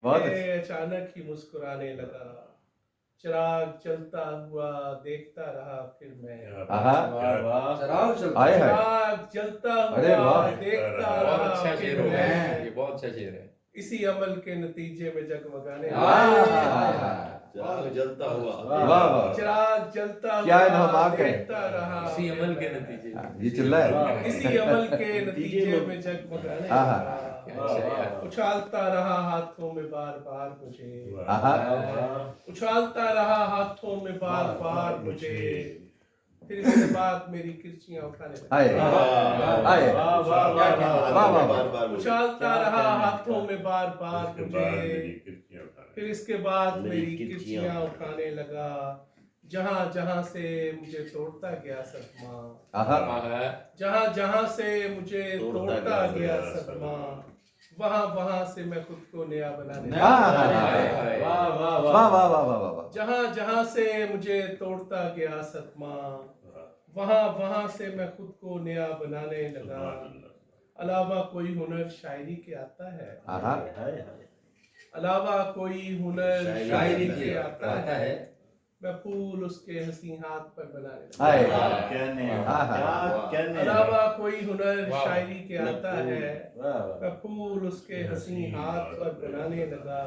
बहुत मैं अचानक ही मुस्कुराने लगा, चिराग जलता हुआ देखता रहा फिर मैं। आहा चिराग जलता अरे हुआ वाह देखता बहुत रहा अच्छा फिर शेर हो गया मैं। ये, बहुत अच्छा शेर है। इसी अमल के नतीजे में जगमगाने चिराग जलता हुआ वाह वाह चिराग जलता क्या हुआ इल्हामात है। देखता रहा इसी फिर अमल के मैं। नतीजे में। ये चिल्ला है इसी अमल के नतीजे में जगमगाने आहा। क्या लगा। यार। उछालता रहा हाथों में बार बार मुझे, आहा उछालता रहा हाथों में बार बार मुझे। फिर इसके बाद मेरी किरचियां उठाने लगी। आए आए उछालता रहा हाथों में बार बार मुझे, फिर इसके बाद मेरी किरचियां उठाने लगा। जहां जहां से मुझे तोड़ता गया सदमा, आहा जहां जहां से मुझे तोड़ता गया सदमा, वहां वहां से मैं खुद को नया बनाने लगा। वाह वाह वाह वाह वाह जहां जहां से मुझे तोड़ता गया सदमा, वहां वहां से मैं खुद को नया बनाने लगा। अलावा कोई हुनर शायरी के आता है, आहा अलावा कोई हुनर शायरी के आता आता है। है। मैं फूल उसके हंसी हाथ पर बनाने आए लगा। आहा अलावा कोई हुनर वाह। शायरी के आता है। मैं फूल उसके हंसी हाथ पर बनाने लगा।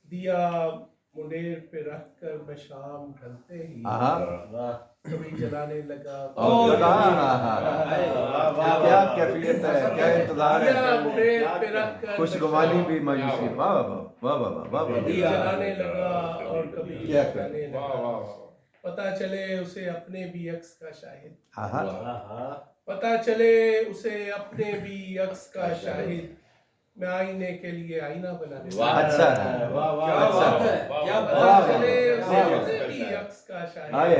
दिया मुंडेर पे रख कर मैं शाम ढलते ही आहा कभी जलाने लगा। क्या कैफियत है, क्या इंतजार दिया है, मुंडेर पे रख कर खुशगवानी मैं भी शाम मायूसी। वाह वाह वाह वाह वाह वाह कभी वाह जलाने लगा और कभी क्या जलाने वाह लगा। वाह वाह। पता चले उसे अपने भी अक्स का शाहिद, आहा पता चले उसे अपने भी अक्स का शाहिद। मैं आईने के लिए आईना बनाने लगा। अच्छा है क्या अच्छा बात है, क्या पता बात चले है। उसे अपने भी अक्स का आए शाहिद। आए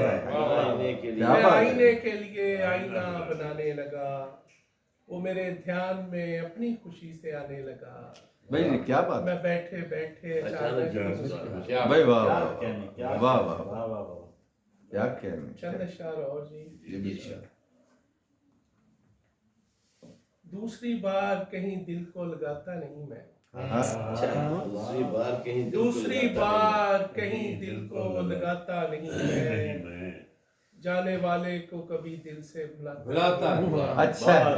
क्या मैं बात आईने है। के लिए आईना बनाने लगा। वो मेरे ध्यान में अपनी खुशी से आने लगा। भाई जी क्या बात है। मैं बैठे बैठे अचानक ही मुस्कुरा। क्या भाई वाह क्या वाह कहने, वाह वाह वाह क्या कहने। चंद अशआर और जी। जी बिल्कुल। दूसरी बार कहीं दिल को लगाता नहीं मैं, दूसरी बार कहीं दूसरी बार कहीं दिल को लगाता नहीं मैं। जाने वाले को कभी दिल से भुलाता नहीं। अच्छा है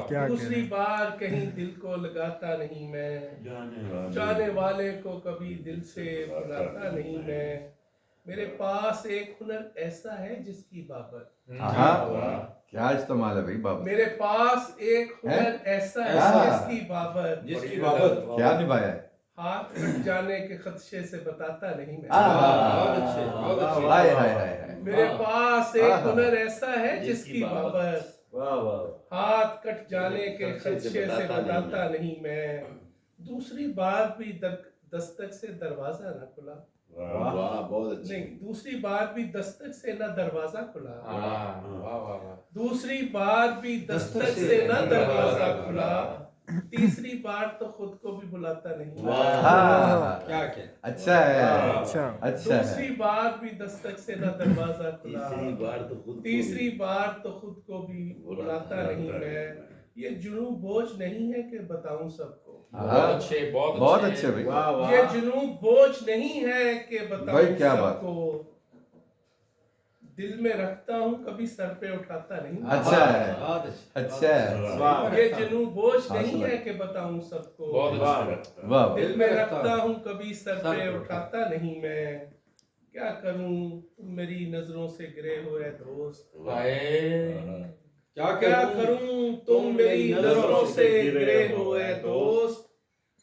क्या दूसरी बार कहीं दिल को लगाता नहीं मैं। जाने वाले को कभी दिल से भुलाता नहीं मैं। मेरे पास एक हुनर ऐसा है जिसकी बाबत, आहा क्या इस्तेमाल है भाई बाबा। मेरे पास एक हुनर ऐसा है हाँ। जिसकी बाबत, जिसकी बाबत क्या निभाया है। हाथ कट जाने के खदशे से बताता नहीं मैं। बहुत अच्छे, बहुत अच्छे। हाय हाय हाय हाय। मेरे पास एक आहा। हुनर ऐसा है जिसकी बाबत, वाह वाह हाथ कट जाने के खदशे से बताता नहीं मैं। दूसरी बार भी दस्तक से दरवाजा न खुला, वाह बहुत अच्छे। नहीं दूसरी बार भी दस्तक से न दरवाजा खुला। वाह वाह वाह। दूसरी बार भी दस्तक से न दरवाजा खुला। तीसरी बार तो खुद को भी बुलाता नहीं। हाँ क्या क्या। अच्छा है अच्छा अच्छा दूसरी है। बार भी दस्तक से न दरवाजा खुला। तीसरी बार तो खुद तीसरी बार तो खुद को भी बुलाता नहीं मैं। ये जुनू बोझ नहीं है कि बताऊं सबको, बहुत अच्छे, बहुत अच्छे भाई। वाह वाह ये जुनू बोझ नहीं है कि बताऊं भाई, क्या बात। सबको। दिल में रखता हूँ कभी सर पे उठाता नहीं। अच्छा है बहुत अच्छे। अच्छा है वाह ये जुनू बोझ नहीं हौसला। है कि बताऊं सबको। बहुत अच्छे। वाह दिल में रखता हूँ कभी सर पे उठाता नहीं मैं। क्या करूं तुम मेरी नजरों से गिरे हुए दोस्त, क्या करूं तुम मेरी नजरों से गिरे हुए दोस्त।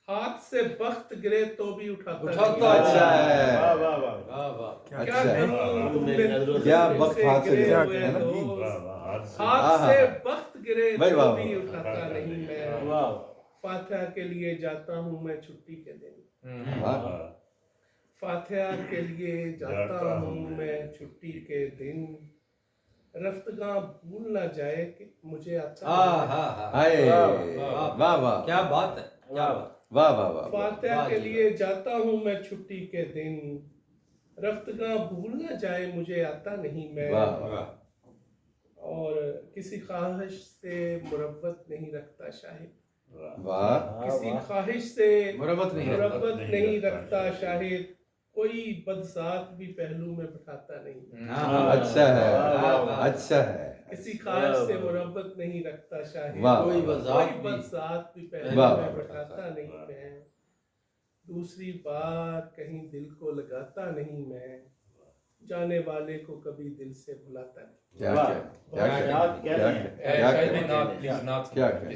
हाथ से बख्त गिरे तो भी उठाता उठाता नहीं। अच्छा है वाह वाह वाह वाह वाह। क्या अच्छा है। करूं तुम मेरी मेरी नजरों से क्या नजरों वक्त हाथ से गिरे गया, हुए है ना? दोस्त। हाथ से बख्त गिरे भाई, तो वाह, भी वाह। उठाता नहीं मैं। वाह फातिहा के लिए जाता हूँ मैं छुट्टी के दिन, वाह फातिहा के लिए जाता हूँ मैं छुट्टी के दिन। रफ्तगा भूल ना जाए कि मुझे आता नहीं। हाय वाह, वाह वाह क्या बात है, क्या बात। वाह वाह वाह फातिहा के लिए जाता हूँ मैं छुट्टी के दिन। रफ्तगा भूल ना जाए मुझे आता नहीं मैं। वाह और किसी ख्वाहिश से मुरब्बत नहीं रखता शाहिद, वाह किसी ख्वाहिश से मुरब्बत नहीं रखता। मुरब्बत नहीं रखता शाहिद, कोई बदसात भी पहलू में बिठाता नहीं। अच्छा है अच्छा है किसी ख्वाहिश से मुरब्बत नहीं रखता शाहिद, वाह, कोई वाह, बदसात भी पहलू वाह, में वाह, बिठाता नहीं मैं। दूसरी बार कहीं दिल को लगाता नहीं मैं, जाने वाले को कभी दिल से भुलाता नहीं। क्या क्या क्या क्या क्या क्या शायद क्या not, please not. क्या क्या